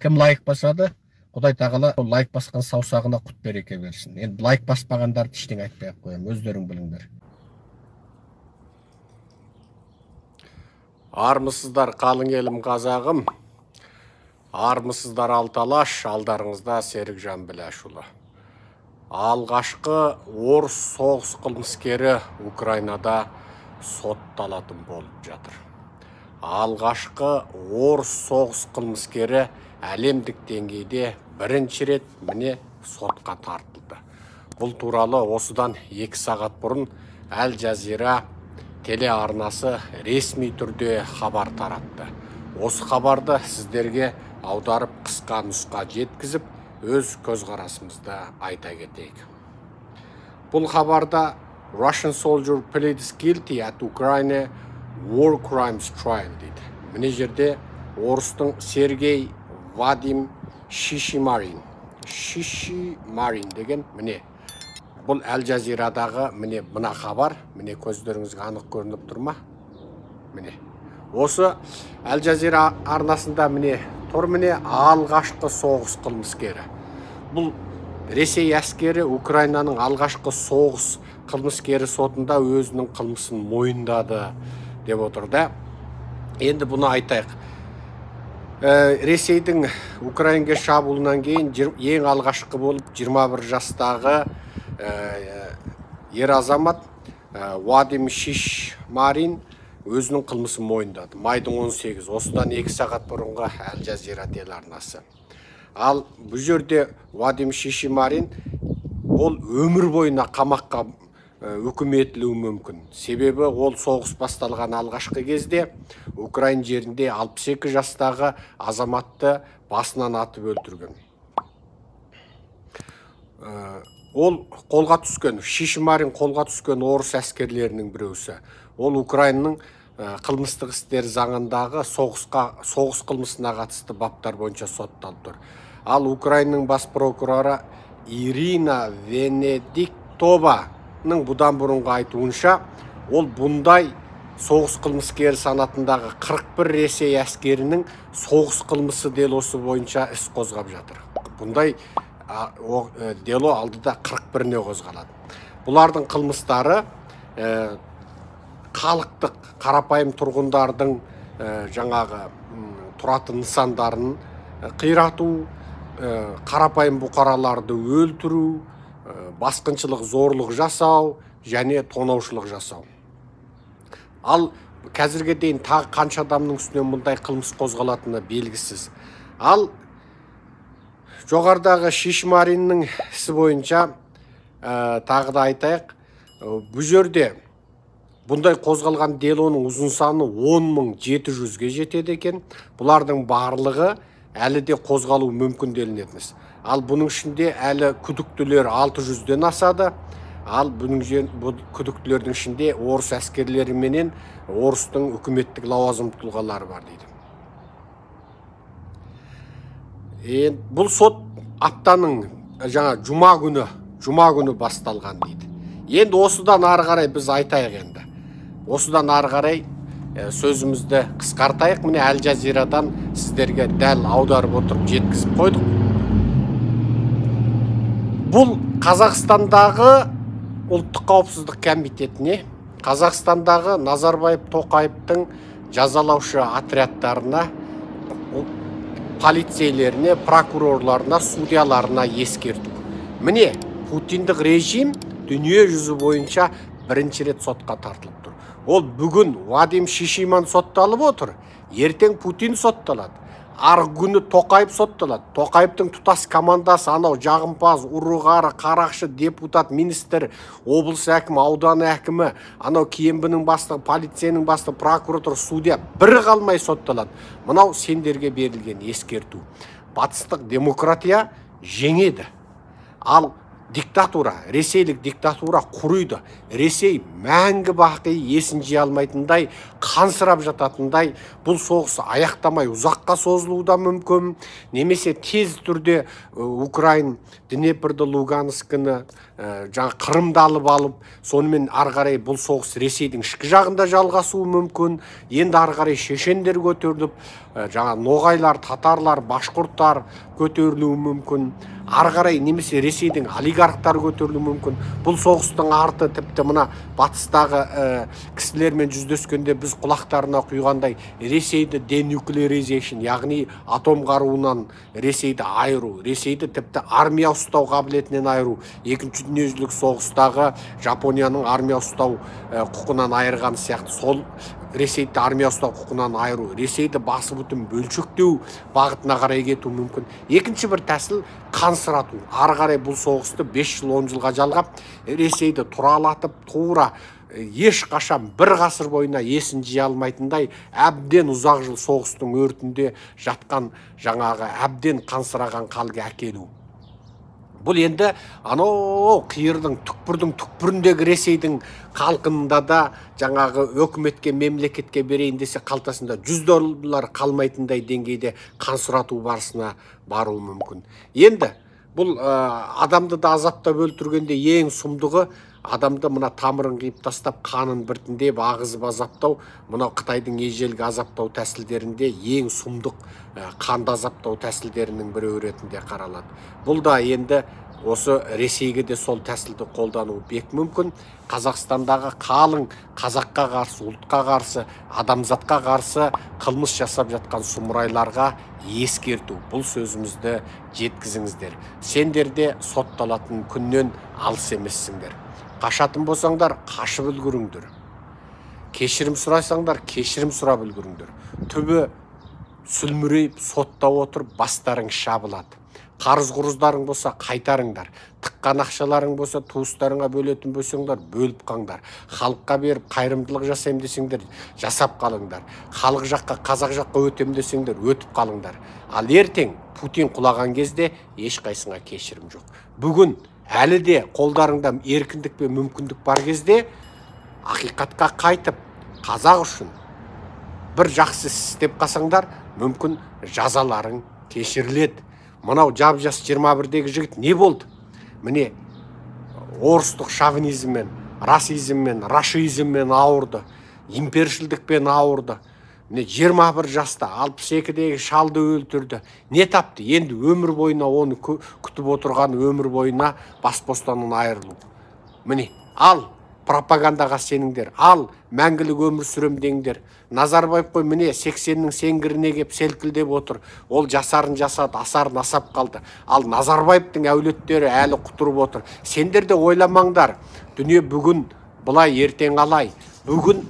Кім лайк басады, Құдай тағала лайк басқан саусағына құт береке берсін. Енді лайк баспағандарды ештеңе айтпай ақ қоямын, өздерің біліңдер. Армысыздар қалың елім қазағым, армысыздар алталаш, алдарыңызда Серікжан Біләшұлы. Алғашқы орыс соғыс қылмыскері Украинада сотталатын болып жатыр. Алғашқы орыс соғыс қылмыскері әлемдік деңгейде бірінші рет міне сотқа тартылды. Бұл туралы осыдан 2 сағат бұрын Әл Жазира телеарнасы ресми түрде хабар таратты. Осы хабарды сіздерге аударып қысқа нұсқа жеткізіп, өз көзқарасымызды айта кетейік. Бұл хабарда Russian soldier pleads guilty at Ukraine war crimes trial дейді. Міне жерде орыстың Сергей Вадим Шишимарин деген міне. Бұл Әл Жазирадағы міне мына хабар, міне көздеріңізге анық көрініп тұр ма? Міне. Осы Әл Жазира арнасында міне тұр міне алғашқы соғыс қылмыскері. Бұл Ресей әскері Украинаның алғашқы соғыс қылмыскері сотында өзінің қылмысын мойындады деп отырды. Енді бұны айтайық. Ресейдің Украинге шабуылынан кейін ең алғашқы болып 21 жастағы ер азамат Вадим Шишимарин өзінің қылмысын мойындады. Майдың 18, осыдан 2 сағат бұрынғы Әл Жазира телеарнасы. Ал бұл жерде Вадим Шишимарин ол өмір бойына қамаққа үкім етілуі мүмкін. Себебі ол соғыс басталған алғашқы кезде Украин жерінде 62 жастағы азаматты басынан атып өлтірген. Ол қолға түскен, Шишимарин қолға түскен орыс әскерлерінің біреусі. Ол Украинның қылмыстық істер заңындағы соғыс қылмысына қатысты баптар бойынша сотталып тұр. Ал Украинның бас прокуроры Ирина Венедиктованың бұдан бұрынғы айтуынша, ол бұндай соғыс қылмыскері санатындағы 41 Ресей әскерінің соғыс қылмысы делосы бойынша іс қозғап жатыр. Бұндай дело алдыда 41-не қозғалады. Бұлардың қылмыстары халықтық қарапайым тұрғындардың жаңағы тұратын нысандарын қирату, қарапайым бұқараларды өлтіру, басқыншылық зорлық жасау және тонаушылық жасау. Ал қазірге дейін тағы қанша адамның үстінен мұндай қылмыс қозғалатыны белгісіз. Ал жоғарыдағы Шишимариннің ісі бойынша тағы да айтайық, бұл жерде бұндай қозғалған делоның ұзын саны 10.700-ге жетеді екен. Бұлардың барлығы әлі де қозғалу мүмкін делінетініс. Ал бұның ішінде әлі күдіктілер 600-ден асады. Ал күдіктілердің ішінде орыс әскерлері менен орыстың үкіметтік лауазымды тұлғалары бар дейді. Бұл сот аптаның жұма күні басталған дейді. Енді осыдан ары қарай біз айтайық енді. Осыдан ары қарай сөзімізді қысқартайық. Міне Әл Жазирадан сіздерге дәл аударып отырып жеткізіп қойдық. Бұл Қазақстандағы ұлттық қауіпсіздік комитетіне, Қазақстандағы Назарбаев Тоқаевтың жазалаушы отрядтарына, полицейлеріне, прокурорларына, судьяларына ескерту. Міне Путиндік режим дүние жүзі бойынша бірінші рет сотқа тартылып тұр. Ол бүгін Вадим Шишиман сотталып отыр, ертең Путин сотталады. Арғы күні Тоқаев сотталады. Тоқаевтың тұтас командасы анау жағымпаз, ұрығары, қарақшы, депутат, министр, облыс әкімі, ауданы әкімі, анау киімбінің бастығы, полицияның бастығы, прокуратор, судья бір қалмай сотталады. Мынау сендерге берілген ескерту. Батыстық демократия жеңеді. Ал диктатура, ресейлік диктатура құриды. Ресей мәңгі бақи есін жия алмайтындай, қансырап жататындай, бұл соғыс аяқтамай ұзаққа созылуы да мүмкін. Немесе тез түрде Украин Днепрді, Луганскіні, жаңа Қырымды алып, сонымен ары қарай бұл соғыс Ресейдің ішкі жағында жалғасуы мүмкін. Енді ары қарай шешендер көтеріліп, жаңа ноғайлар, татарлар, башқұрттар көтерілуі мүмкін. Ары қарай немесе Ресейдің олигархтар көтерілуі мүмкін. Бұл соғыстың арты тіпті мына батыстағы кісілермен жүздескенде біз құлақтарына құйғандай Ресейді денуклеаризейшн, яғни атом қаруынан Ресейді айыру, Ресейді тіпті армия ұстау қабілетінен айыру, екінші дүниежүзілік соғыстағы Жапонияның армия ұстау құқынан айырған сияқты сол Ресейді армия ұстау құқынан айыру, Ресейді басы бүтін бөлшектеу бағытына қарай кету мүмкін. Екінші бір тәсіл қансырату. Ары қарай бұл соғысты 5 жыл 10 жылға жалғап, Ресейді тұралатып, тура ешқашан бір ғасыр бойына есін жия алмайтындай әбден ұзақ жыл соғыстың өртінде жатқан жаңағы әбден қансыраған халге әкелу. Бұл енді анау қиырдың түкпіріндегі Ресейдің халқында да жаңағы өкіметке, мемлекетке берейін десе қалтасында $100 қалмайтындай деңгейде қансырату барысына баруы мүмкін. Енді бұл адамды да азаптап өлтіргенде ең сұмдығы адамды мына тамырын қиып тастап, қанын біртіндеп ағызып азаптау, мынау Қытайдың ежелгі азаптау тәсілдерінде ең сұмдық қанды азаптау тәсілдерінің бірі ретінде қаралады. Бұл да енді осы Ресейге де сол тәсілді қолдану бек мүмкін. Қазақстандағы қалың қазаққа қарсы, ұлтқа қарсы, адамзатқа қарсы қылмыс жасап жатқан сұмырайларға ескерту. Бұл сөзімізді жеткізіңіздер. Сендер де сотталатын күннен алыс емессіңдер. Қашатын болсаңдар, қашып үлгіріңдер. Кешірім сұрасаңдар, кешірім сұрап үлгіріңдер. Түбі сүлмірейіп, сотта отырып, бастарың шабылады. Қарыз-құрыздарың болса, қайтарыңдар. Тыққан ақшаларың болса, туыстарыңа бөлетін болсаңдар, бөліп қаңдар. Халыққа беріп, қайырымдылық жасайым десеңдер, жасап қалыңдар. Халық жаққа, қазақ жаққа өтем десеңдер, өтіп қалыңдар. Ал ертең Путин құлаған кезде ешқайсыңа кешірім жоқ. Бүгін әлі де қолдарыңда еркіндік пен мүмкіндік бар кезде ақиқатқа қайтып, қазақ үшін бір жақсы істеп қалсаңдар, мүмкін жазаларың кешіріледі. Мынау жап-жас 21-дегі жігіт не болды? Міне, орыстық шовинизммен, расизммен, рашизммен ауырды, импершілдікпен ауырды. Міне 21 жаста 62-дегі шалды өлтірді. Не тапты? Енді өмір бойына оны күтіп отырған өмір бойына бас бостандығынан айырылу. Міне, ал пропагандаға сеніңдер, ал мәңгілік өмір сүрем деңдер. Назарбаев қой міне 80-нің сеңгіріне кеп селкілдеп отыр. Ол жасарын жасады, асарын асап қалды. Ал Назарбаевтың әулеттері әлі құтырып отыр. Сендер де ойламаңдар. Дүние бүгін бұлай, ертең алай. Бүгін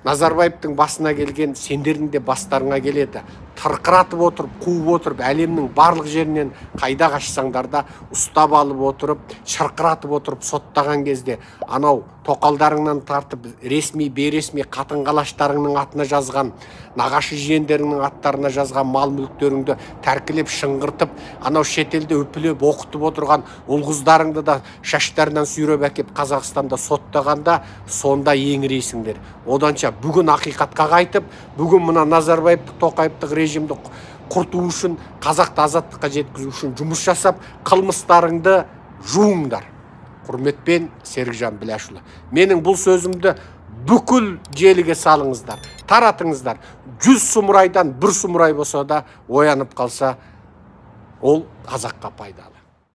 Назарбаевтың басына келген сендердің де бастарыңа келеді. Тырқыратып отырып, қуып отырып, әлемнің барлық жерінен қайда қашсаңдар да ұстап алып отырып, шырқыратып отырып, соттаған кезде анау тоқалдарыңнан тартып, ресми, бейресми қатын-қалаштарыңның атына жазған, нағашы жиендеріңнің аттарына жазған мал мүліктеріңді тәркілеп, шыңғыртып, анау шетелде үпілеп, оқытып отырған ұл-қыздарыңды да шаштарынан сүйреп әкеп Қазақстанда соттағанда, сонда еңірейсіңдер. Оданша бүгін ақиқатқа қайтып, бүгін мына Назарбаевтық, Тоқаевтық режимді құрту үшін, қазақты азаттыққа жеткізу үшін жұмыс жасап, қылмыстарыңды жуыңдар. Құрметпен, Серікжан Біләшұлы. Менің бұл сөзімді бүкіл желіге салыңыздар, таратыңыздар. 100 сұмырайдан 1 сұмырай болса да оянып қалса, ол қазаққа пайдалы.